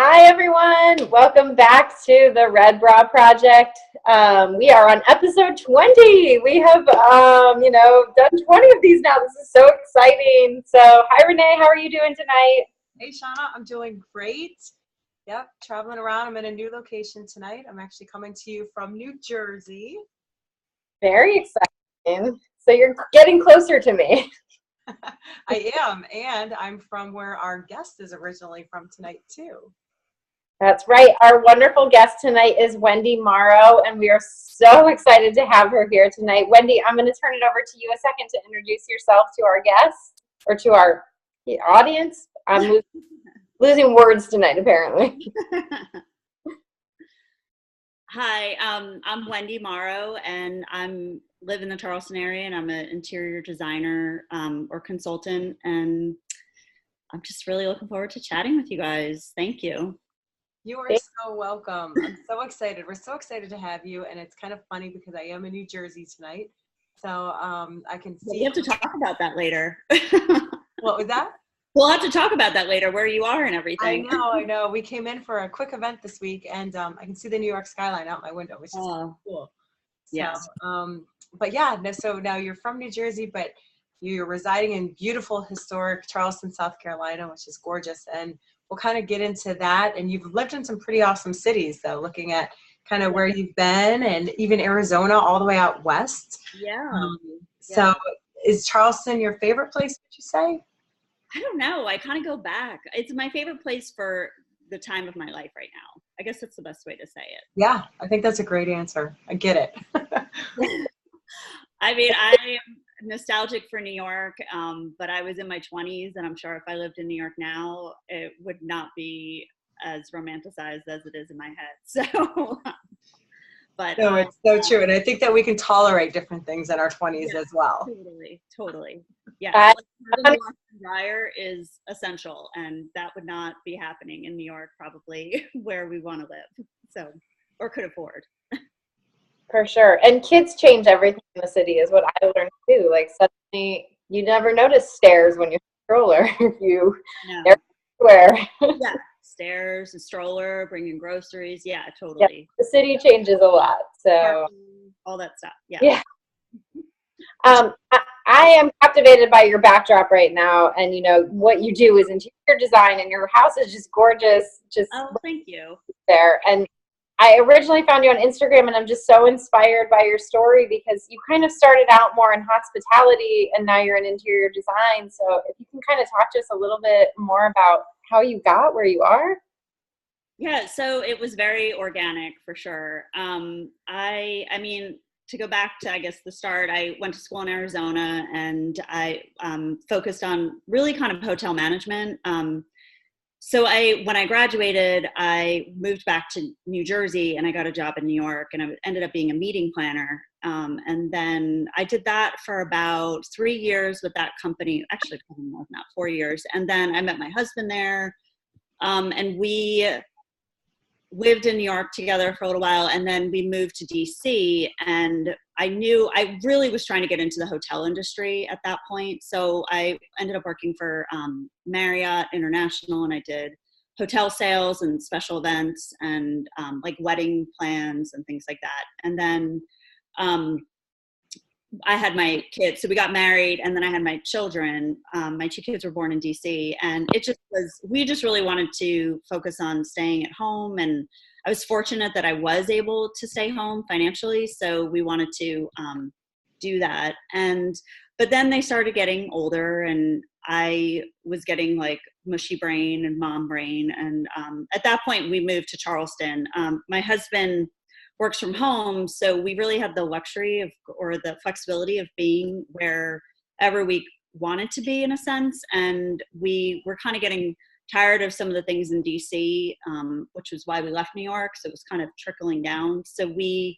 Hi, everyone. Welcome back to the Red Bra Project. We are on episode 20. We have, done 20 of these now. This is so exciting. So, hi, Renee. How are you doing tonight? Hey, Shauna, I'm doing great. Yep, traveling around. I'm in a new location tonight. I'm actually coming to you from New Jersey. Very exciting. So, you're getting closer to me. I am, and I'm from where our guest is originally from tonight, too. That's right. Our wonderful guest tonight is Wendy Mauro, and we are so excited to have her here tonight. Wendy, I'm going to turn it over to you a second to introduce yourself to our guests or to our audience. I'm losing words tonight, apparently. Hi, I'm Wendy Mauro, and I'm live in the Charleston area, and I'm an interior designer or consultant, and I'm just really looking forward to chatting with you guys. Thank you. You are so welcome. I'm so excited. We're so excited to have you, and it's kind of funny because I am in New Jersey tonight, so I can see. We have to talk about that later. What was that? We'll have to talk about that later, where you are and everything. I know. We came in for a quick event this week, and I can see the New York skyline out my window, which is cool. Yes. So, but yeah, no, so now you're from New Jersey, but you're residing in beautiful, historic Charleston, South Carolina, which is gorgeous. And we'll kind of get into that. And you've lived in some pretty awesome cities, though, looking at kind of where you've been, and even Arizona all the way out west. Yeah. So is Charleston your favorite place, would you say? I don't know. I kind of go back. It's my favorite place for the time of my life right now. I guess that's the best way to say it. Yeah, I think that's a great answer. I get it. I mean, I am nostalgic for New York, but I was in my 20s, and I'm sure if I lived in New York now, it would not be as romanticized as it is in my head. So, but no, it's so true, and I think that we can tolerate different things in our 20s as well. Totally. Yeah, like having a washer and dryer is essential, and that would not be happening in New York, probably where we want to live. So, or could afford. For sure. And kids change everything in the city is what I learned too. Like suddenly you never notice stairs when you're a stroller. They're everywhere. Yeah, stairs and stroller, bringing groceries. Yeah, totally. Yeah, the city changes a lot. So all that stuff. Yeah. I am captivated by your backdrop right now, and what you do is interior design, and your house is just gorgeous. Thank you. There, and I originally found you on Instagram, and I'm just so inspired by your story because you kind of started out more in hospitality, and now you're in interior design. So if you can kind of talk to us a little bit more about how you got where you are. Yeah, so it was very organic for sure. I mean, to go back to, I guess, the start, I went to school in Arizona, and I focused on really kind of hotel management. So when I graduated, I moved back to New Jersey, and I got a job in New York, and I ended up being a meeting planner. And then I did that for about 3 years with that company, actually probably more than that, 4 years. And then I met my husband there, and we lived in New York together for a little while, and then we moved to DC, and I knew I really was trying to get into the hotel industry at that point. So I ended up working for Marriott International, and I did hotel sales and special events and like wedding plans and things like that. And then I had my kids, so we got married, and then I had my children. My 2 kids were born in DC, and we just really wanted to focus on staying at home. And I was fortunate that I was able to stay home financially, so we wanted to do that. But then they started getting older, and I was getting like mushy brain and mom brain. And at that point, we moved to Charleston. My husband works from home, so we really had the luxury or the flexibility of being wherever we wanted to be, in a sense. And we were kind of getting tired of some of the things in DC, which was why we left New York. So it was kind of trickling down. So we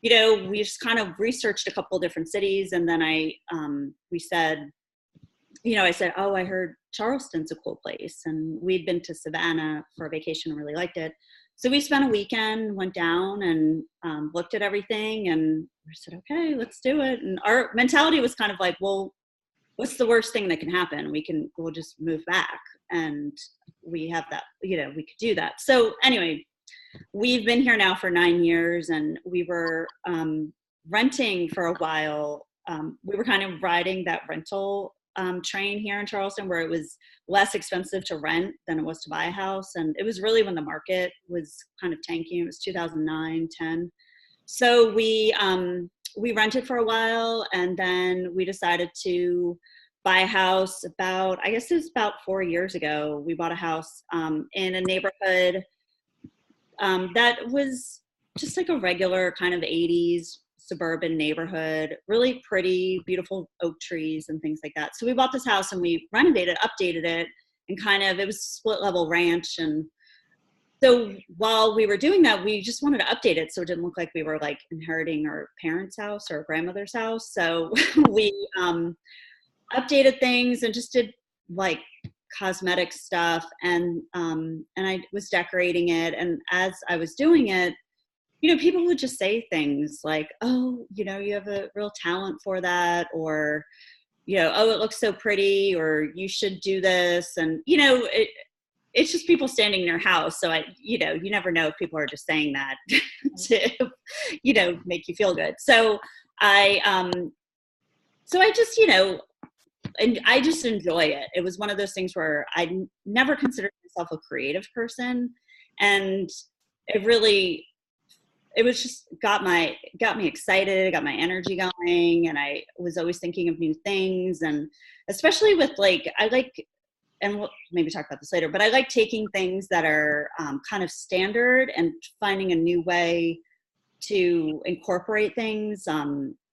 just kind of researched a couple of different cities, and then I said, oh, I heard Charleston's a cool place, and we'd been to Savannah for a vacation and really liked it. So we spent a weekend, went down and looked at everything, and we said, okay, let's do it. And our mentality was kind of like, well, what's the worst thing that can happen? We'll just move back. And we have that, you know, we could do that. So anyway, we've been here now for 9 years, and we were renting for a while. We were kind of riding that rental train here in Charleston, where it was less expensive to rent than it was to buy a house. And it was really when the market was kind of tanking. It was 2009, 10. So we rented for a while, and then we decided to buy a house about, I guess it was about 4 years ago. We bought a house in a neighborhood that was just like a regular kind of 80s suburban neighborhood, really pretty, beautiful oak trees and things like that. So we bought this house and we renovated, updated it, and kind of, it was a split level ranch. And so while we were doing that, we just wanted to update it so it didn't look like we were like inheriting our parents' house or grandmother's house. So we updated things and just did like cosmetic stuff, and I was decorating it. And as I was doing it, you know, people would just say things like, oh, you know, you have a real talent for that, or, you know, oh, it looks so pretty, or you should do this. And, you know, it's just people standing in their house. So you know, you never know if people are just saying that to, you know, make you feel good. So I just, you know, and I just enjoy it. It was one of those things where I never considered myself a creative person. And it was just got me excited, got my energy going. And I was always thinking of new things. And especially with like, and we'll maybe talk about this later, but I like taking things that are kind of standard and finding a new way to incorporate things.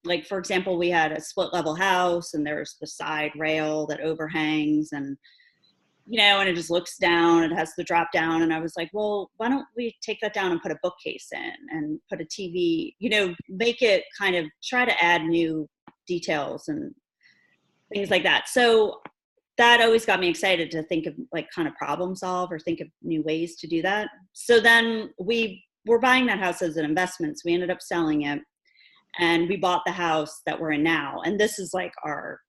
Like, for example, we had a split level house, and there's the side rail that overhangs, and, you know, and it just looks down, it has the drop down. And I was like, well, why don't we take that down and put a bookcase in and put a TV, you know, make it kind of try to add new details and things like that. So that always got me excited to think of like kind of problem solve or think of new ways to do that. So then we were buying that house as an investment. So we ended up selling it, and we bought the house that we're in now. And this is like our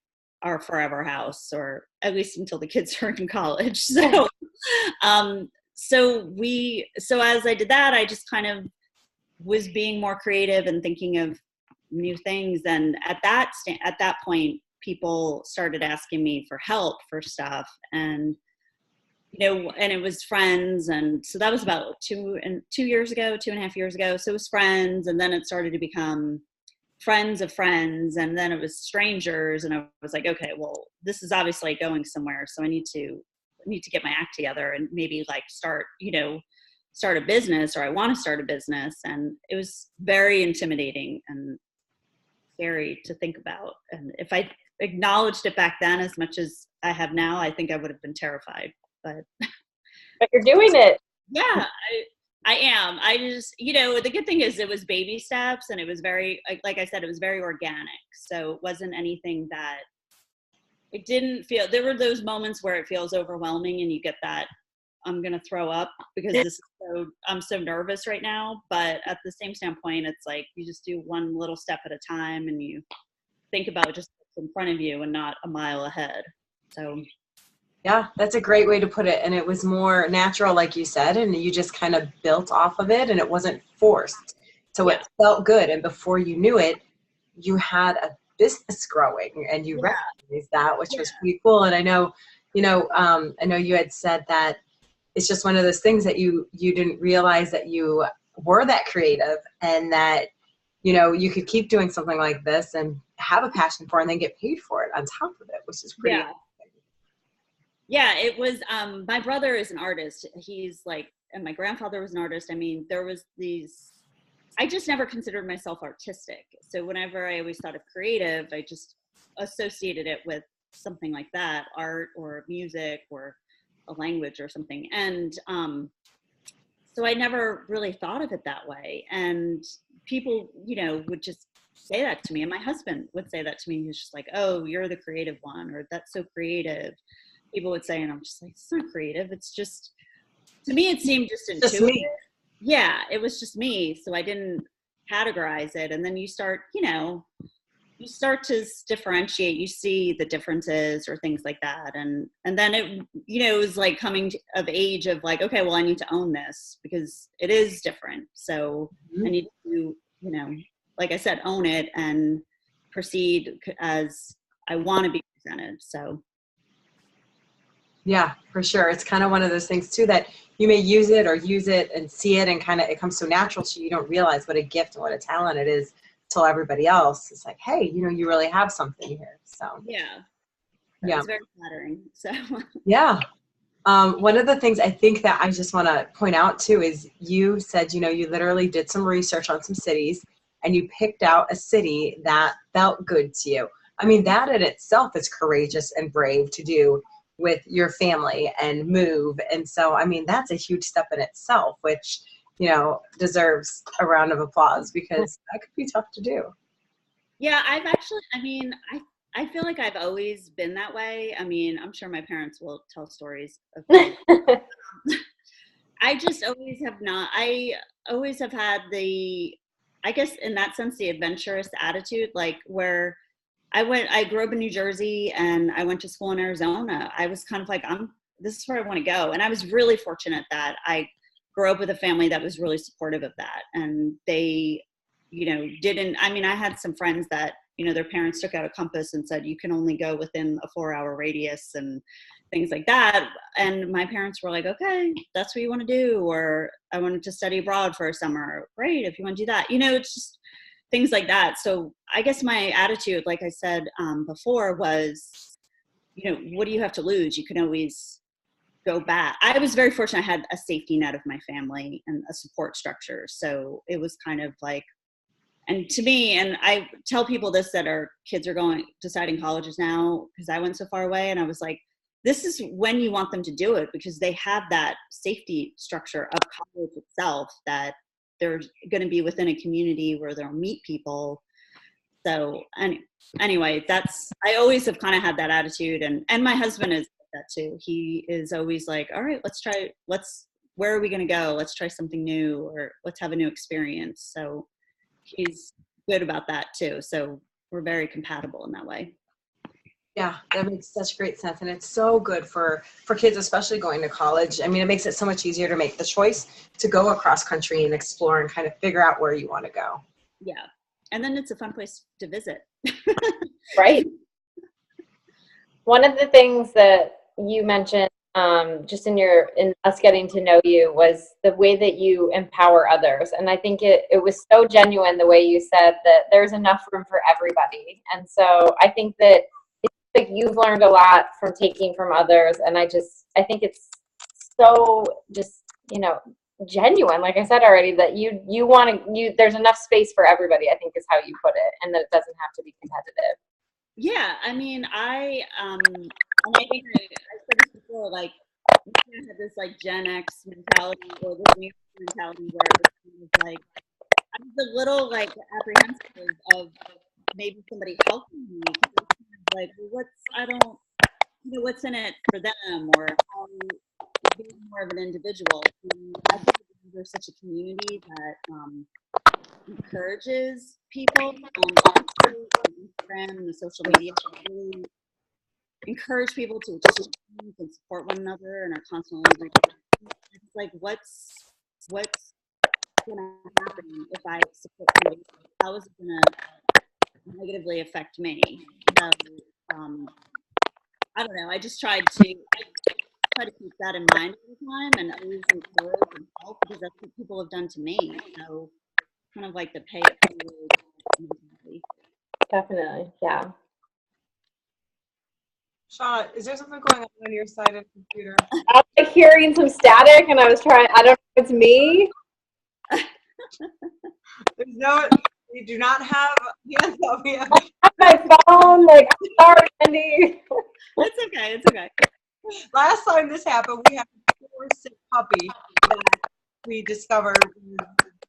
forever house, or at least until the kids are in college. So, so as I did that, I just kind of was being more creative and thinking of new things. And at that point, people started asking me for help for stuff, and, you know, and it was friends. And so that was about 2.5 years ago. So it was friends. And then it started to become friends of friends. And then it was strangers. And I was like, okay, well, this is obviously going somewhere. So I need to get my act together and maybe like start a business, or I want to start a business. And it was very intimidating and scary to think about. And if I acknowledged it back then as much as I have now, I think I would have been terrified. But you're doing it. Yeah, I am. I just, you know, the good thing is it was baby steps, and it was very, like I said, it was very organic. So it wasn't anything that, it didn't feel, there were those moments where it feels overwhelming and you get that, I'm going to throw up because I'm so nervous right now. But at the same standpoint, it's like, you just do one little step at a time, and you think about just what's in front of you and not a mile ahead. So yeah, that's a great way to put it. And it was more natural, like you said, and you just kind of built off of it, and it wasn't forced. So it felt good. And before you knew it, you had a business growing, and you recognized that, which was pretty cool. And I know you had said that it's just one of those things that you didn't realize that you were that creative, and that, you know, you could keep doing something like this and have a passion for it and then get paid for it on top of it, which is pretty amazing. Yeah, it was, my brother is an artist. He's like, and my grandfather was an artist. I mean, there was I just never considered myself artistic. So whenever I always thought of creative, I just associated it with something like that, art or music or a language or something. And so I never really thought of it that way. And people, you know, would just say that to me. And my husband would say that to me. He's just like, oh, you're the creative one, or that's so creative. People would say, and I'm just like, it's not creative. It's just, to me, it seemed just intuitive. Yeah, it was just me. So I didn't categorize it. And then you start you start to differentiate, you see the differences or things like that. And then it, it was like coming of age of like, okay, well, I need to own this because it is different. So I need to, like I said, own it and proceed as I want to be presented. So. Yeah, for sure. It's kind of one of those things too that you may use it and see it and kind of it comes so natural to you. You don't realize what a gift and what a talent it is till everybody else is like, hey, you really have something here. So yeah, it's very flattering. So yeah. One of the things I think that I just want to point out too is you said, you literally did some research on some cities and you picked out a city that felt good to you. I mean, that in itself is courageous and brave to do with your family and move. And so, I mean, that's a huge step in itself, which, deserves a round of applause because that could be tough to do. Yeah, I feel like I've always been that way. I mean, I'm sure my parents will tell stories of I just always have not. I always have had I guess in that sense, the adventurous attitude, like where I grew up in New Jersey and I went to school in Arizona. I was kind of like, this is where I want to go. And I was really fortunate that I grew up with a family that was really supportive of that. And they, I had some friends that, their parents took out a compass and said, you can only go within a 4-hour radius and things like that. And my parents were like, okay, that's what you want to do. Or I wanted to study abroad for a summer. Great. If you want to do that, it's just things like that. So I guess my attitude, like I said before, was, what do you have to lose? You can always go back. I was very fortunate. I had a safety net of my family and a support structure. So it was kind of like, and to me, and I tell people this that our kids are deciding colleges now, because I went so far away, and I was like, this is when you want them to do it, because they have that safety structure of college itself, that they're going to be within a community where they'll meet people. So anyway, I always have kind of had that attitude, and my husband is like that too. He is always like, all right, where are we going to go? Let's try something new, or let's have a new experience. So he's good about that too. So we're very compatible in that way. Yeah, that makes such great sense. And it's so good for kids, especially going to college. I mean, it makes it so much easier to make the choice to go across country and explore and kind of figure out where you want to go. Yeah. And then it's a fun place to visit. Right. One of the things that you mentioned just in us getting to know you was the way that you empower others. And I think it was so genuine the way you said that there's enough room for everybody. And so I think that it's like you've learned a lot from taking from others. And I think it's so just, genuine, like I said already, that there's enough space for everybody, I think is how you put it, and that it doesn't have to be competitive. Yeah, I mean, and I think I said this before, like, we kind of have this like Gen X mentality or this new mentality where it's like, I was a little like apprehensive of maybe somebody helping me. Like, what's in it for them, or how being more of an individual. And I think there's such a community that encourages people on Instagram and the social media to really encourage people to change and support one another, and are constantly it's like, what's gonna happen if I support somebody? How is it gonna negatively affect me? So I don't know. I just try to keep that in mind all the time, and always encourage and help, because that's what people have done to me. So kind of like the pay it forward. Definitely, yeah. Shauna, is there something going on your side of the computer? I was like hearing some static, and I was trying. I don't know if it's me. We do not have hands up. We have my phone. Like, I'm sorry, Wendy. It's okay. It's okay. Last time this happened, we had a poor sick puppy that we discovered.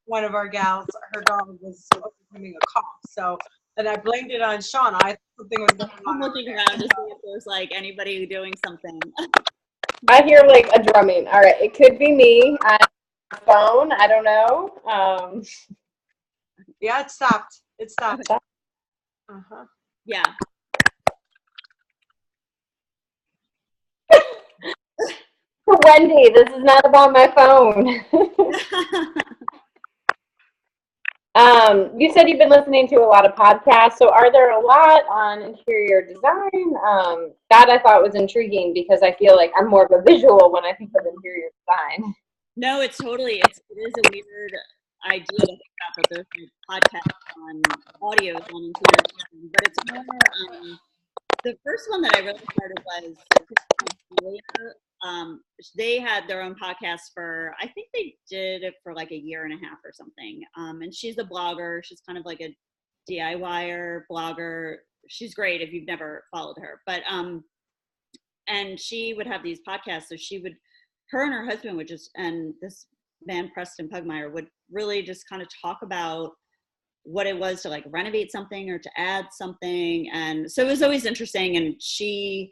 One of our gals, her dog was having a cough. So, and I blamed it on Shauna. I thought something was going on. I'm looking around to see if there's like anybody doing something. I hear like a drumming. All right, it could be me. Phone. I don't know. Yeah, it stopped. It stopped. Uh-huh. Yeah. Wendy, this is not about my phone. You said you've been listening to a lot of podcasts. So are there a lot on interior design? That I thought was intriguing because I feel like I'm more of a visual when I think of interior design. No, it is a weird idea to think about that there's a podcast on audio on interior design, but it's more, the first one that I really started was Julia. They had their own podcast for, I think they did it for like a year and a half or something. And she's a blogger. She's kind of like a DIYer blogger. She's great if you've never followed her. But and she would have these podcasts. So her and her husband would just, and this man Preston Pugmire would really just kind of talk about what it was to like renovate something or to add something. And so it was always interesting. And she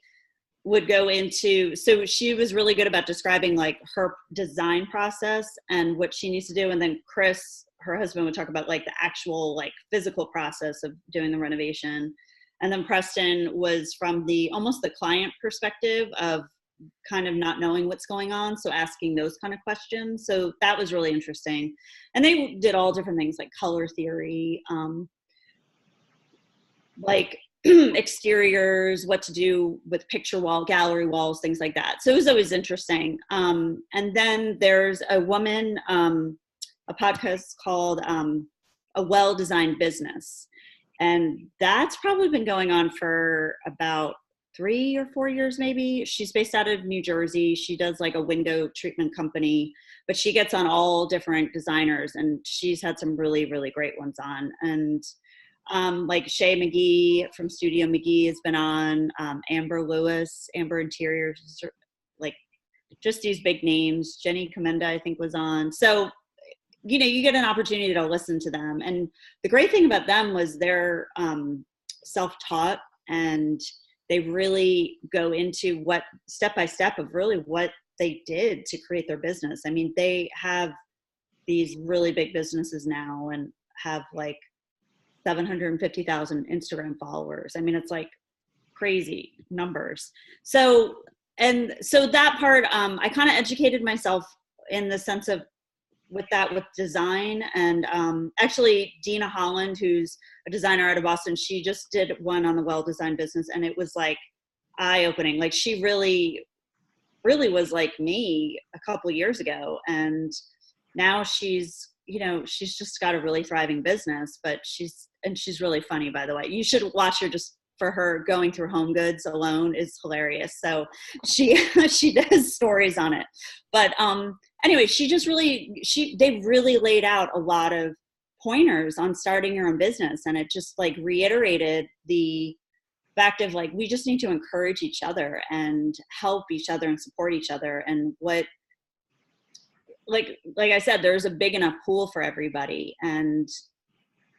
would go into, so she was really good about describing like her design process and what she needs to do. And then Chris, her husband, would talk about like the actual like physical process of doing the renovation. And then Preston was from almost the client perspective of kind of not knowing what's going on. So asking those kind of questions. So that was really interesting. And they did all different things like color theory, like exteriors, what to do with picture wall, gallery walls, things like that. So it was always interesting. And then there's a woman, a podcast called A Well-Designed Business. And that's probably been going on for about 3 or 4 years, maybe. She's based out of New Jersey. She does like a window treatment company, but she gets on all different designers, and she's had some really, really great ones on. And like Shay McGee from Studio McGee has been on, Amber Lewis, Amber Interiors, like just these big names. Jenny Commenda, I think, was on. So, you know, you get an opportunity to listen to them. And the great thing about them was they're self-taught, and they really go into what step by step of really what they did to create their business. I mean, they have these really big businesses now and have like 750,000 Instagram followers. I mean, it's like crazy numbers. So that part, I kind of educated myself in the sense of with design. And actually Dina Holland, who's a designer out of Boston, she just did one on the Well-Designed Business, and it was like eye-opening. Like she really, really was like me a couple of years ago. And now she's just got a really thriving business, but she's really funny, by the way. You should watch her. Just for her going through Home Goods alone is hilarious. So she does stories on it. But anyway, they really laid out a lot of pointers on starting your own business. And it just like reiterated the fact of like, we just need to encourage each other and help each other and support each other. And like I said, there's a big enough pool for everybody, and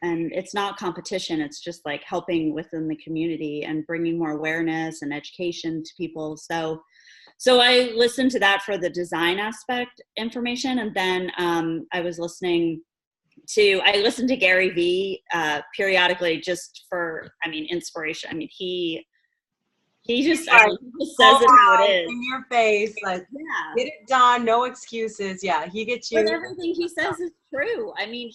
it's not competition. It's just like helping within the community and bringing more awareness and education to people. So I listened to that for the design aspect information. And then I listened to Gary Vee periodically just for, inspiration. I mean, he just says it how it is. In your face, like, yeah. Get it done, no excuses. Yeah, he gets you. But everything he says is true. I mean,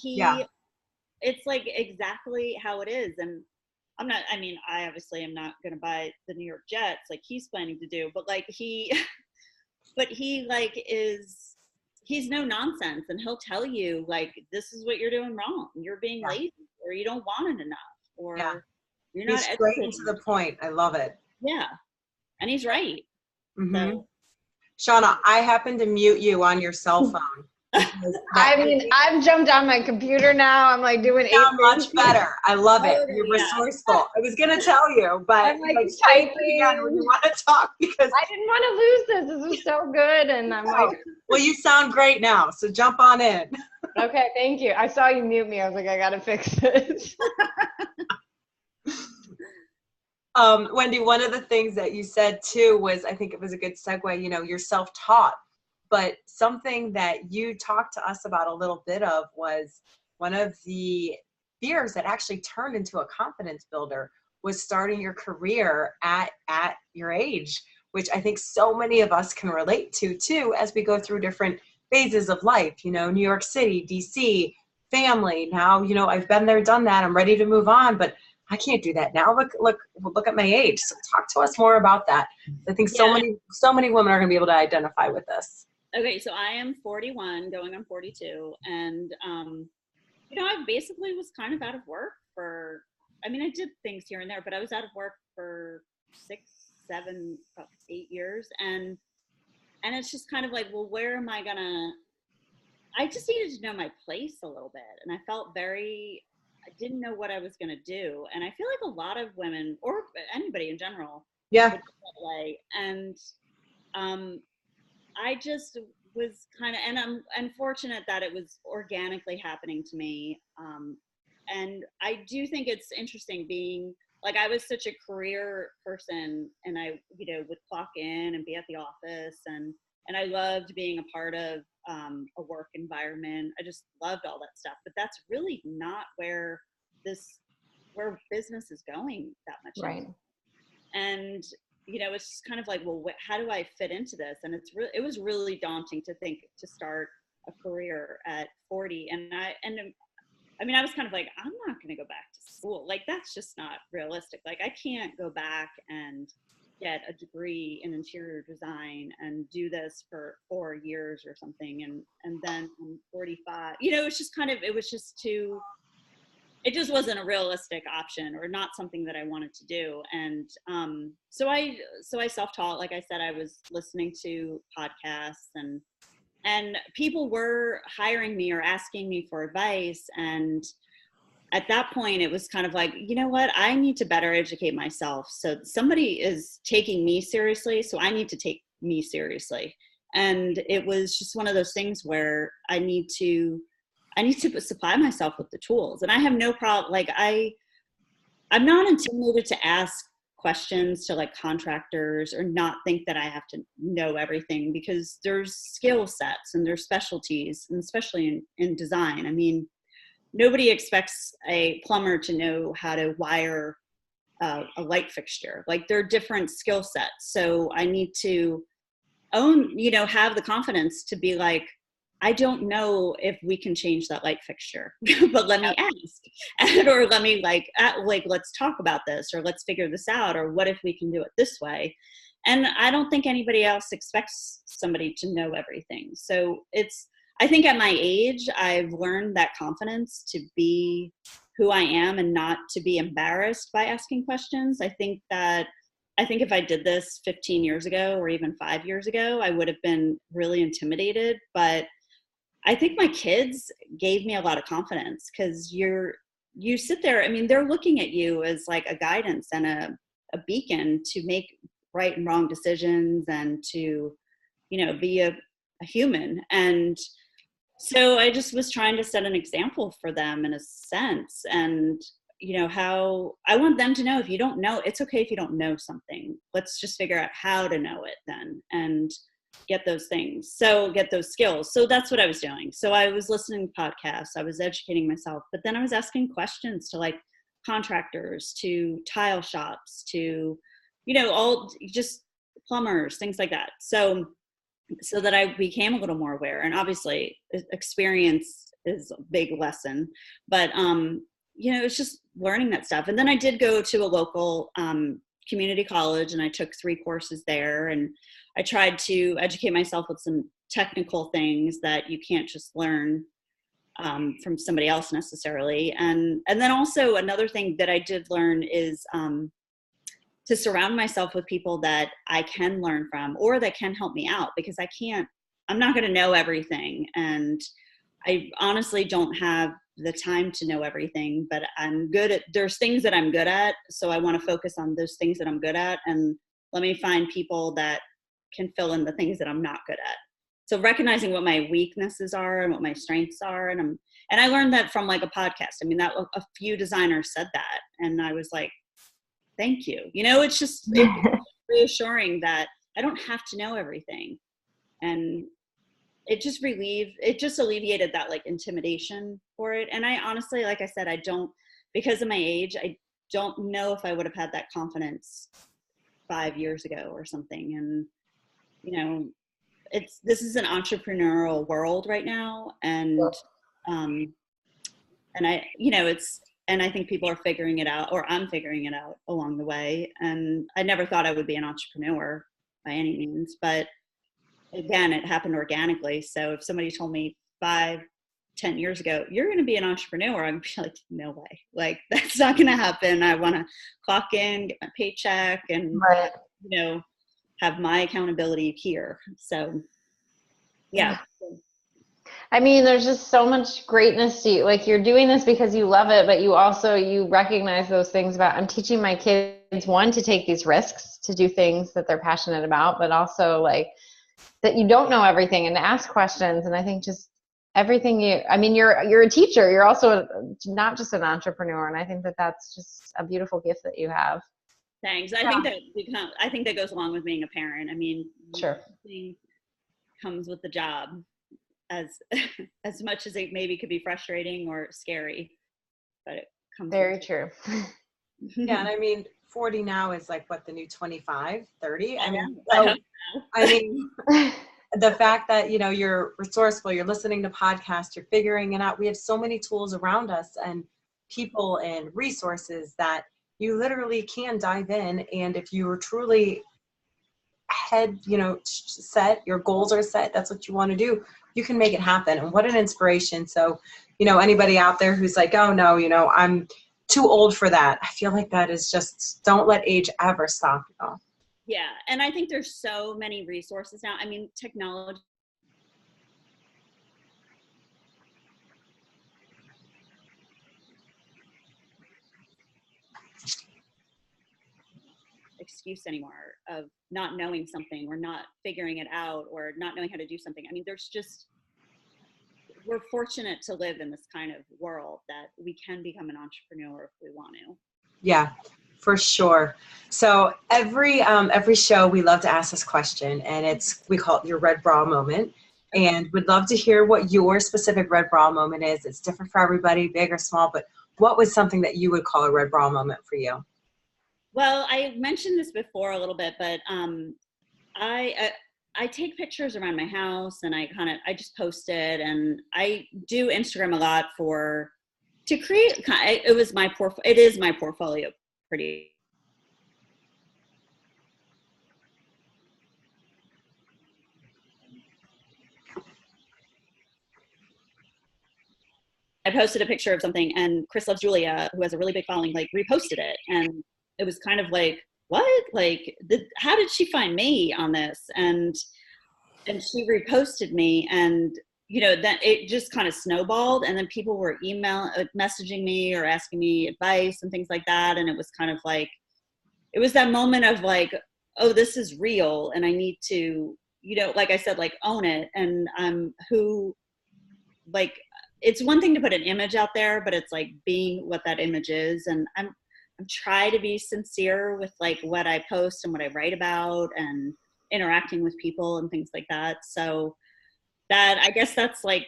it's like exactly how it is. And I obviously am not going to buy the New York Jets like he's planning to do, but like he's no nonsense, and he'll tell you like, this is what you're doing wrong. You're being lazy, or you don't want it enough, or you're not. He's straight and to the point. I love it. Yeah. And he's right. Mm-hmm. So. Shauna, I happen to mute you on your cell phone. I've jumped on my computer now. I'm like doing it. Much better. I love it. You're resourceful. I was going to tell you, but I'm like typing again when you want to talk, because I didn't want to lose this. This is so good. And I'm like, well, you sound great now. So jump on in. Okay. Thank you. I saw you mute me. I was like, I got to fix this. Wendy, one of the things that you said too was, I think it was a good segue, you're self-taught, but something that you talked to us about a little bit of was one of the fears that actually turned into a confidence builder was starting your career at your age, which I think so many of us can relate to too, as we go through different phases of life, you know, New York City, DC, family. Now, you know, I've been there, done that. I'm ready to move on, but I can't do that now. Look at my age. So talk to us more about that. I think so many women are going to be able to identify with this. Okay, so I am 41, going on 42, and you know, I basically was kind of out of work for. I mean, I did things here and there, but I was out of work for 6, 7, about 8 years, and it's just kind of like, well, where am I gonna? I just needed to know my place a little bit, and I didn't know what I was gonna do, and I feel like a lot of women, or anybody in general, Yeah, would feel that way, and I just was kind of, and I'm unfortunate that it was organically happening to me. And I do think it's interesting being, like, I was such a career person, and I, you know, would clock in and be at the office, and I loved being a part of a work environment. I just loved all that stuff, but that's really not where business is going that much Right. anymore. And you know, it's just kind of like, well, how do I fit into this? And it was really daunting to start a career at 40. And I mean, I was kind of like, I'm not going to go back to school. Like, that's just not realistic. Like, I can't go back and get a degree in interior design and do this for 4 years or something. And then I'm 45, you know, it just wasn't a realistic option, or not something that I wanted to do. And so I self-taught. Like I said, I was listening to podcasts, and people were hiring me or asking me for advice. And at that point, it was kind of like, you know what, I need to better educate myself. So somebody is taking me seriously, so I need to take me seriously. And it was just one of those things where I need to supply myself with the tools. And I have no problem. Like, I'm not intimidated to ask questions to, like, contractors, or not think that I have to know everything, because there's skill sets and there's specialties, and especially in design. I mean, nobody expects a plumber to know how to wire a light fixture. Like, there are different skill sets. So I need to have the confidence to be like, I don't know if we can change that light fixture, but let me ask, or let me let's talk about this, or let's figure this out, or what if we can do it this way? And I don't think anybody else expects somebody to know everything. So I think at my age, I've learned that confidence to be who I am and not to be embarrassed by asking questions. I think if I did this 15 years ago, or even 5 years ago, I would have been really intimidated. But I think my kids gave me a lot of confidence, because you sit there. I mean, they're looking at you as like a guidance and a beacon to make right and wrong decisions, and to, you know, be a human. And so I just was trying to set an example for them, in a sense. And, you know, how I want them to know, if you don't know, it's okay if you don't know something. Let's just figure out how to know it then, and get those skills. So that's what I was doing. So I was listening to podcasts, I was educating myself, but then I was asking questions to, like, contractors, to tile shops, to, you know, all just plumbers, things like that. So that I became a little more aware. And obviously experience is a big lesson, but you know, it's just learning that stuff. And then I did go to a local community college, and I took 3 courses there, and I tried to educate myself with some technical things that you can't just learn from somebody else necessarily. And then also another thing that I did learn is to surround myself with people that I can learn from, or that can help me out, because I'm not going to know everything. And I honestly don't have the time to know everything, but there's things that I'm good at. So I want to focus on those things that I'm good at, and let me find people that can fill in the things that I'm not good at. So recognizing what my weaknesses are and what my strengths are. And I learned that from, like, a podcast. I mean, that a few designers said that, and I was like, thank you. You know, it's just reassuring that I don't have to know everything. And it just alleviated that like intimidation for it. And I honestly, like I said, because of my age, I don't know if I would have had that confidence 5 years ago or something. And, you know, this is an entrepreneurial world right now. And, and I think people are figuring it out, or I'm figuring it out along the way. And I never thought I would be an entrepreneur by any means, but again, it happened organically. So if somebody told me 5, 10 years ago, you're going to be an entrepreneur, I'd be like, no way. Like, that's not going to happen. I want to clock in, get my paycheck, and, you know, have my accountability here. So, yeah. I mean, there's just so much greatness to you. Like, you're doing this because you love it, but you recognize those things about, I'm teaching my kids, one, to take these risks, to do things that they're passionate about, but also like that you don't know everything and to ask questions. And I think just everything you're a teacher, you're also not just an entrepreneur. And I think that that's just a beautiful gift that you have. Thanks. I think that goes along with being a parent. I mean, sure, comes with the job as much as it maybe could be frustrating or scary, but it comes very true. Yeah, and I mean, 40 now is like what, the new 25, 30? I mean, the fact that, you know, you're resourceful, you're listening to podcasts, you're figuring it out. We have so many tools around us and people and resources that you literally can dive in. And if you are truly set, your goals are set, that's what you want to do, you can make it happen. And what an inspiration. So, you know, anybody out there who's like, oh no, you know, I'm too old for that, I feel like that is just, don't let age ever stop you. Yeah. And I think there's so many resources now. I mean, technology. Excuse anymore of not knowing something or not figuring it out or not knowing how to do something. I mean, we're fortunate to live in this kind of world that we can become an entrepreneur if we want to. Yeah, for sure. So every show we love to ask this question, and we call it your red bra moment. And we'd love to hear what your specific red bra moment is. It's different for everybody, big or small, but what was something that you would call a red bra moment for you? Well, I mentioned this before a little bit, but I take pictures around my house and I just post it, and I do Instagram a lot to create. It is my portfolio pretty. I posted a picture of something, and Chris Loves Julia, who has a really big following, like reposted it, and it was kind of like, what? Like, how did she find me on this? And she reposted me, and you know, then it just kind of snowballed, and then people were messaging me or asking me advice and things like that, and it was kind of like, it was that moment of like, oh, this is real, and I need to, you know, like I said, like own it, and it's one thing to put an image out there, but it's like being what that image is, and I'm trying to be sincere with like what I post and what I write about and interacting with people and things like that. So I guess that's like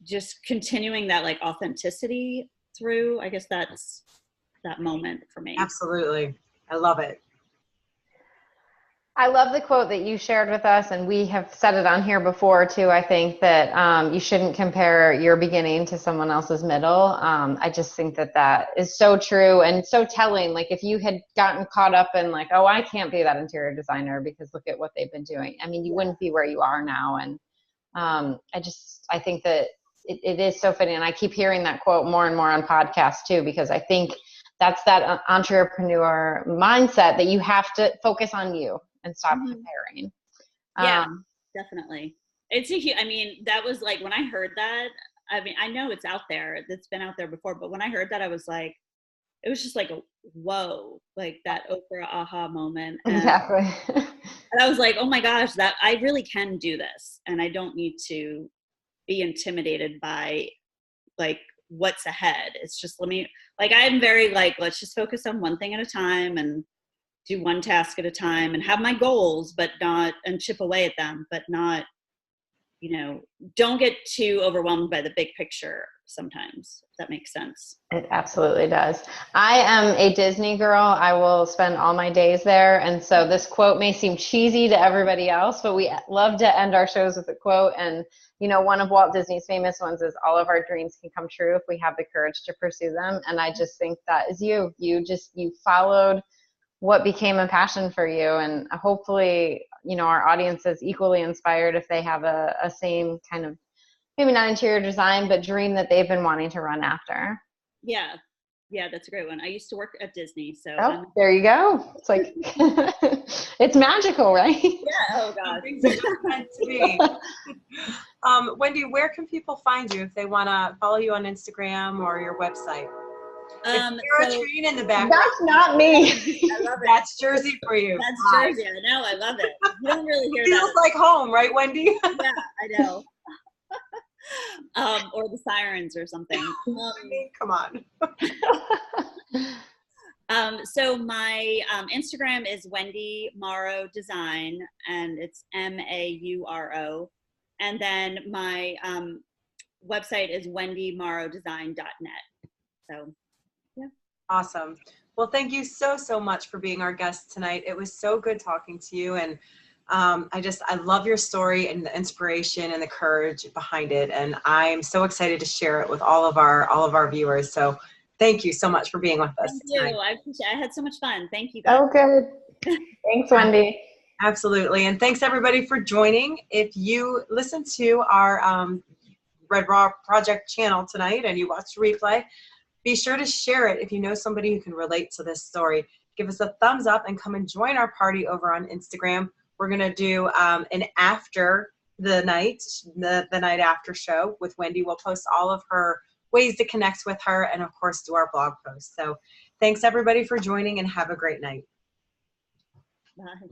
just continuing that like authenticity through. I guess that's that moment for me. Absolutely. I love it. I love the quote that you shared with us, and we have said it on here before too. I think that you shouldn't compare your beginning to someone else's middle. I just think that is so true and so telling. Like, if you had gotten caught up in like, oh, I can't be that interior designer because look at what they've been doing, I mean, you wouldn't be where you are now. And I think that it is so fitting. And I keep hearing that quote more and more on podcasts too, because I think that's that entrepreneur mindset that you have to focus on you and stop comparing. Yeah, definitely. I mean, that was like, when I heard that, I mean, I know it's out there, it's been out there before, but when I heard that, I was like, it was just like a whoa, like that Oprah aha moment. And, exactly. and I was like, oh my gosh, that I really can do this. And I don't need to be intimidated by like what's ahead. It's just, I'm very like, let's just focus on one thing at a time and do one task at a time and have my goals, but not, and chip away at them, but not, don't get too overwhelmed by the big picture sometimes, if that makes sense. It absolutely does. I am a Disney girl. I will spend all my days there. And so this quote may seem cheesy to everybody else, but we love to end our shows with a quote. And, one of Walt Disney's famous ones is all of our dreams can come true if we have the courage to pursue them. And I just think that is you. You followed what became a passion for you. And hopefully, our audience is equally inspired if they have a same kind of, maybe not interior design, but dream that they've been wanting to run after. Yeah, that's a great one. I used to work at Disney, so. There you go. It's like, it's magical, right? Yeah, oh God. Things are just meant to be. Wendy, where can people find you if they want to follow you on Instagram or your website? It's a train in the background. That's not me. I love it. That's Jersey for you. That's Jersey. I know. I love it. You don't really hear Feels like home, right, Wendy? Yeah, I know. Or the sirens or something. Come on. So my Instagram is Wendy Mauro Design, and it's MAURO. And then my website is wendymaurodesign.net. So, yeah. Awesome. Well, thank you so much for being our guest tonight. It was so good talking to you. And I love your story and the inspiration and the courage behind it. And I'm so excited to share it with all of our viewers. So thank you so much for being with us. Thank you. I appreciate it. I had so much fun. Thank you guys. Oh, good. Thanks, Wendy. Absolutely. And thanks everybody for joining. If you listen to our Red Raw Project channel tonight and you watched the replay, be sure to share it if you know somebody who can relate to this story. Give us a thumbs up and come and join our party over on Instagram. We're going to do an after the night after show with Wendy. We'll post all of her ways to connect with her and, of course, do our blog post. So thanks, everybody, for joining, and have a great night. Bye.